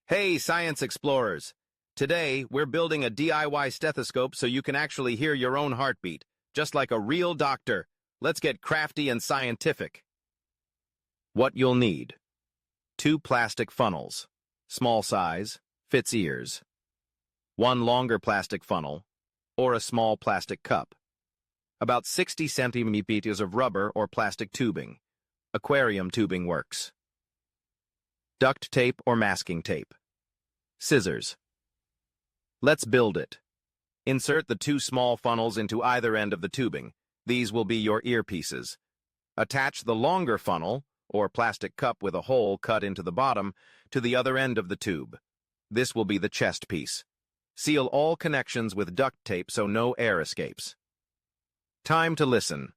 Hey, science explorers! Today, we're building a DIY stethoscope so you can actually hear your own heartbeat, just like a real doctor. Let's get crafty and scientific. What you'll need: 2 plastic funnels, small size, fits ears. 1 longer plastic funnel, or a small plastic cup. About 60 centimeters of rubber or plastic tubing. Aquarium tubing works. Duct tape or masking tape. Scissors. Let's build it. Insert the 2 small funnels into either end of the tubing. These will be your earpieces. Attach the longer funnel, or plastic cup with a hole cut into the bottom, to the other end of the tube. This will be the chest piece. Seal all connections with duct tape so no air escapes. Time to listen.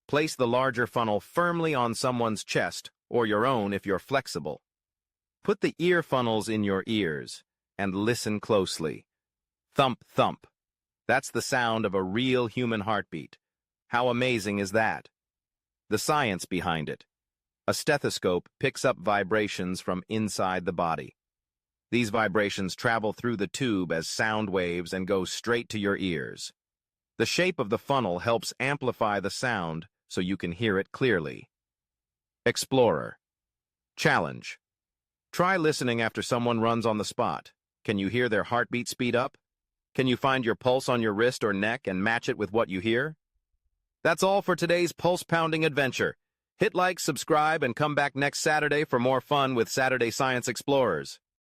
Place the larger funnel firmly on someone's chest, or your own if you're flexible. Put the ear funnels in your ears, and listen closely. Thump, thump. That's the sound of a real human heartbeat. How amazing is that? The science behind it. A stethoscope picks up vibrations from inside the body. These vibrations travel through the tube as sound waves and go straight to your ears. The shape of the funnel helps amplify the sound so you can hear it clearly. Explorer. Challenge. Try listening after someone runs on the spot. Can you hear their heartbeat speed up? Can you find your pulse on your wrist or neck and match it with what you hear? That's all for today's pulse-pounding adventure. Hit like, subscribe, and come back next Saturday for more fun with Saturday Science Explorers.